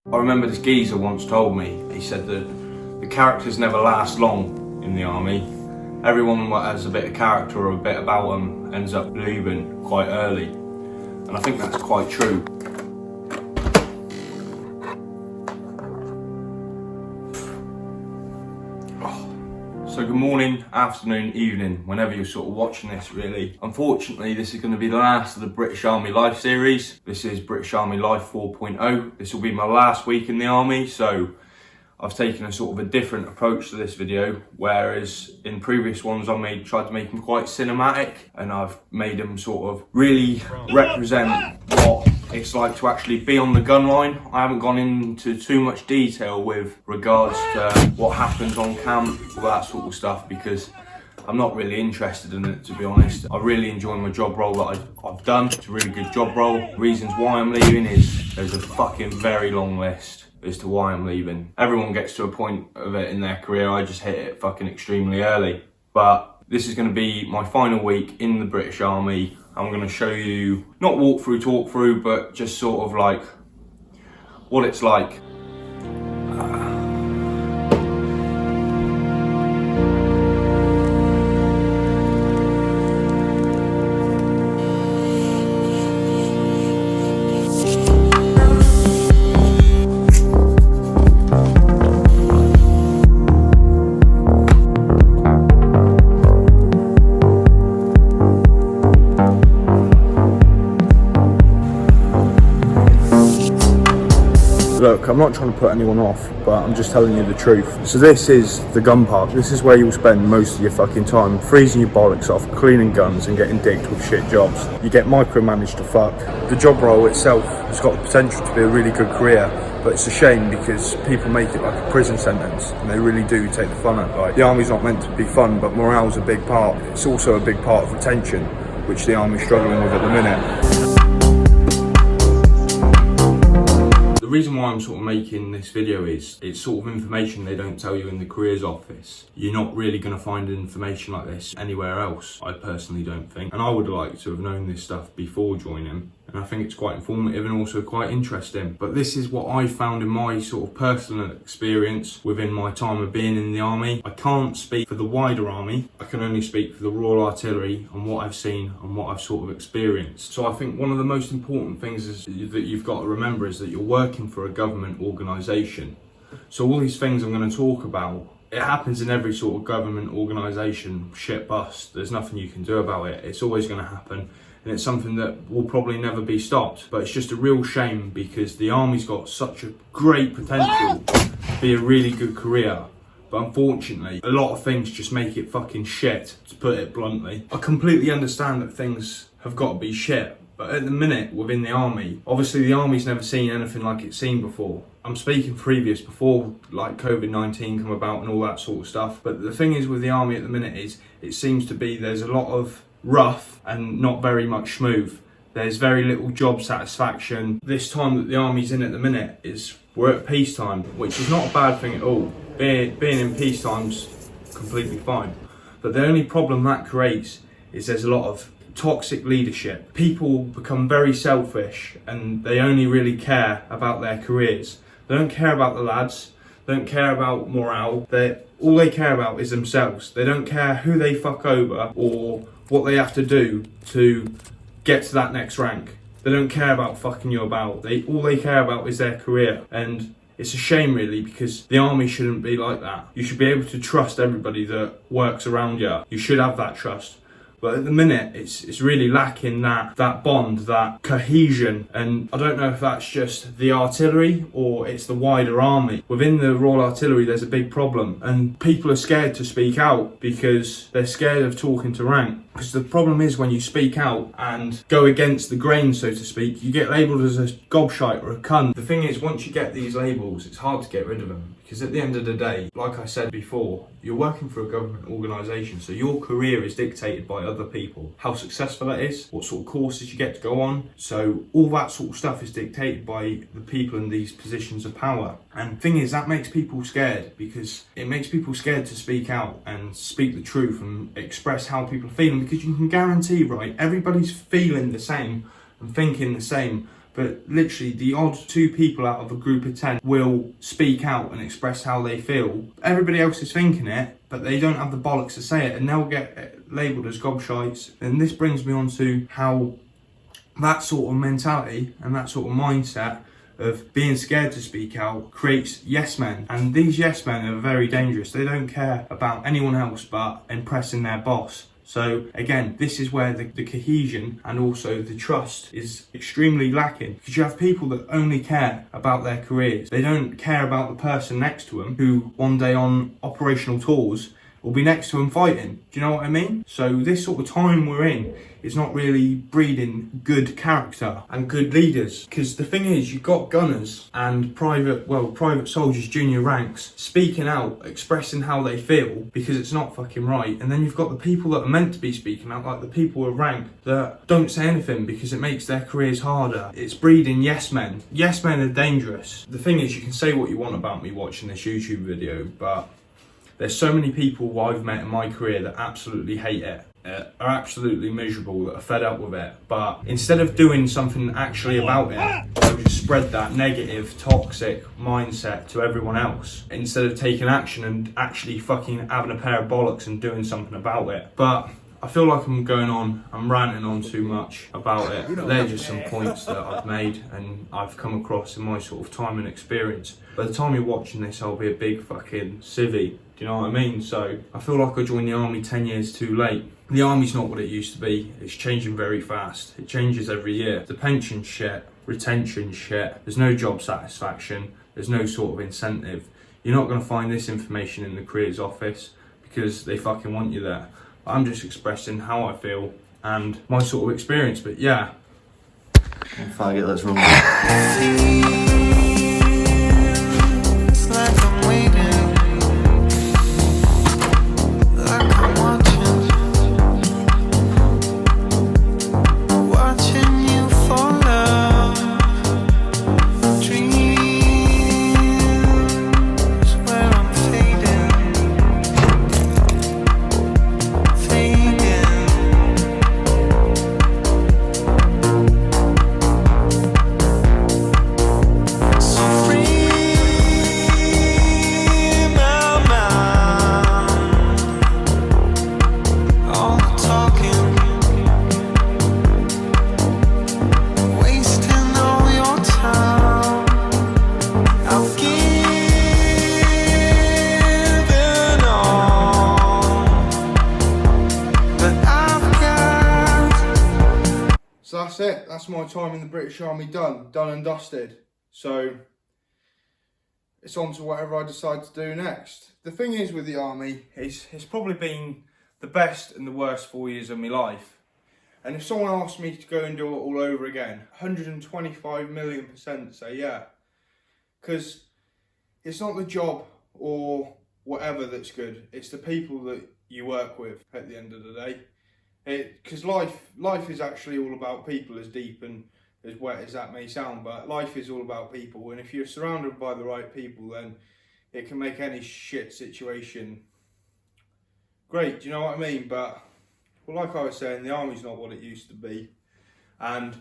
I remember this geezer once told me, he said that the characters never last long in the army. Everyone that has a bit of character or a bit about them ends up leaving quite early. And I think that's quite true. So good morning, afternoon, evening, whenever you're sort of watching this really. Unfortunately, this is going to be the last of the British Army Life series. This is British Army Life 4.0. This will be my last week in the army, so I've taken a sort of a different approach to this video, whereas in previous ones I tried to make them quite cinematic, and I've made them sort of really represent what it's like to actually be on the gun line. I haven't gone into too much detail with regards to what happens on camp, all that sort of stuff, because I'm not really interested in it, to be honest. I really enjoy my job role that I've done. It's a really good job role. Reasons why I'm leaving is there's a fucking very long list as to why I'm leaving. Everyone gets to a point of it in their career. I just hit it fucking extremely early. But this is going to be my final week in the British Army. I'm going to show you, not walk through, talk through, but just sort of like what it's like. Look, I'm not trying to put anyone off, but I'm just telling you the truth. So this is the gun park. This is where you'll spend most of your fucking time freezing your bollocks off, cleaning guns and getting dicked with shit jobs. You get micromanaged to fuck. The job role itself has got the potential to be a really good career, but it's a shame because people make it like a prison sentence, and they really do take the fun out of it. The army's not meant to be fun, but morale's a big part. It's also a big part of retention, which the army's struggling with at the minute. The reason why I'm sort of making this video is it's sort of information they don't tell you in the careers office. You're not really going to find information like this anywhere else, I personally don't think. And I would like to have known this stuff before joining, and I think it's quite informative and also quite interesting. But this is what I found in my sort of personal experience within my time of being in the army. I can't speak for the wider army. I can only speak for the Royal Artillery and what I've seen and what I've sort of experienced. So I think one of the most important things is that you've got to remember is that you're working for a government organisation. So all these things I'm going to talk about, it happens in every sort of government organisation, shit bust. There's nothing you can do about it. It's always going to happen. And it's something that will probably never be stopped. But it's just a real shame because the army's got such a great potential to be a really good career. But unfortunately, a lot of things just make it fucking shit, to put it bluntly. I completely understand that things have got to be shit. But at the minute, within the army, obviously the army's never seen anything like it's seen before. I'm speaking before like COVID-19 come about and all that sort of stuff. But the thing is with the army at the minute is, it seems to be there's a lot of rough and not very much smooth. There's very little job satisfaction. This time that the army's in at the minute is we're at peacetime, which is not a bad thing at all. Being in peacetime's completely fine. But the only problem that creates is there's a lot of toxic leadership. People become very selfish and they only really care about their careers. They don't care about the lads. They don't care about morale. All they care about is themselves. They don't care who they fuck over or what they have to do to get to that next rank. They don't care about fucking you about. All they care about is their career. And it's a shame really, because the army shouldn't be like that. You should be able to trust everybody that works around you. You should have that trust. But at the minute, it's really lacking that bond, that cohesion. And I don't know if that's just the artillery or it's the wider army. Within the Royal Artillery, there's a big problem. And people are scared to speak out because they're scared of talking to rank. Because the problem is when you speak out and go against the grain, so to speak, you get labelled as a gobshite or a cunt. The thing is, once you get these labels, it's hard to get rid of them. Because at the end of the day, like I said before, you're working for a government organisation, so your career is dictated by other people. How successful that is, what sort of courses you get to go on. So all that sort of stuff is dictated by the people in these positions of power. And the thing is, that makes people scared, because it makes people scared to speak out and speak the truth and express how people are feeling, because you can guarantee, right, everybody's feeling the same and thinking the same, but literally the odd 2 people out of a group of 10 will speak out and express how they feel. Everybody else is thinking it, but they don't have the bollocks to say it, and they'll get labelled as gobshites. And this brings me on to how that sort of mentality and that sort of mindset of being scared to speak out creates yes men. And these yes men are very dangerous. They don't care about anyone else but impressing their boss. So again, this is where the cohesion and also the trust is extremely lacking, because you have people that only care about their careers. They don't care about the person next to them who one day on operational tours will be next to them fighting. Do you know what I mean? So this sort of time we're in is not really breeding good character and good leaders. Because the thing is, you've got gunners and private soldiers, junior ranks, speaking out, expressing how they feel because it's not fucking right. And then you've got the people that are meant to be speaking out, like the people with rank, that don't say anything because it makes their careers harder. It's breeding yes men. Yes men are dangerous. The thing is, you can say what you want about me watching this YouTube video, but there's so many people I've met in my career that absolutely hate it, are absolutely miserable, that are fed up with it. But instead of doing something actually about it, they'll just spread that negative, toxic mindset to everyone else, instead of taking action and actually fucking having a pair of bollocks and doing something about it. But I feel like I'm ranting on too much about it. They're just some points that I've made and I've come across in my sort of time and experience. By the time you're watching this, I'll be a big fucking civvy. Do you know what I mean? So I feel like I joined the army 10 years too late. The army's not what it used to be. It's changing very fast. It changes every year. The pension shit, retention shit. There's no job satisfaction. There's no sort of incentive. You're not going to find this information in the careers office because they fucking want you there. I'm just expressing how I feel and my sort of experience, but yeah. Faggot, let's roll. It's like I'm waiting, like I'm watching you fall out. Dreams where I'm fading. So that's it. That's my time in the British Army done and dusted. So it's on to whatever I decide to do next. The thing is with the army, it's probably been the best and the worst 4 years of my life. And if someone asked me to go and do it all over again, 125,000,000% say yeah. Because it's not the job or whatever that's good, it's the people that you work with at the end of the day. Because life is actually all about people, as deep and as wet as that may sound, but life is all about people, and if you're surrounded by the right people, then it can make any shit situation great, do you know what I mean? But, well, like I was saying, the army's not what it used to be, and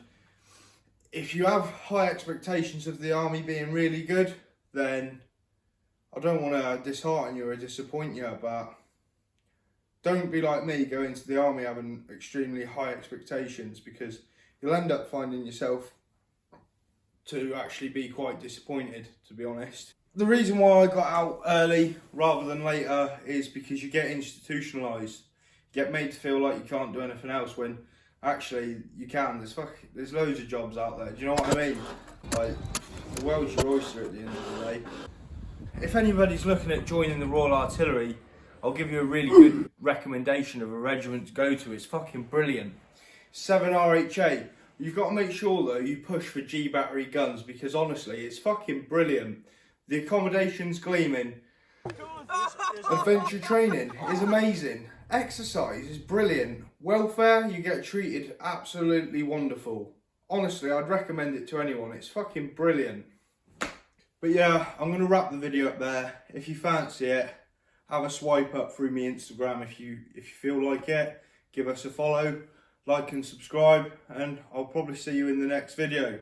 if you have high expectations of the army being really good, then I don't want to dishearten you or disappoint you, but don't be like me, go into the army having extremely high expectations, because you'll end up finding yourself to actually be quite disappointed, to be honest. The reason why I got out early rather than later is because you get institutionalised. You get made to feel like you can't do anything else when actually you can. There's loads of jobs out there, do you know what I mean? Like, the world's your oyster at the end of the day. If anybody's looking at joining the Royal Artillery, I'll give you a really good recommendation of a regiment to go to. It's fucking brilliant. 7 RHA. You've got to make sure though you push for G battery guns, because honestly it's fucking brilliant. The accommodation's gleaming. Adventure training is amazing. Exercise is brilliant. Welfare, you get treated absolutely wonderful. Honestly, I'd recommend it to anyone. It's fucking brilliant. But yeah, I'm going to wrap the video up there. If you fancy it, have a swipe up through my Instagram if you feel like it. Give us a follow, like and subscribe, and I'll probably see you in the next video.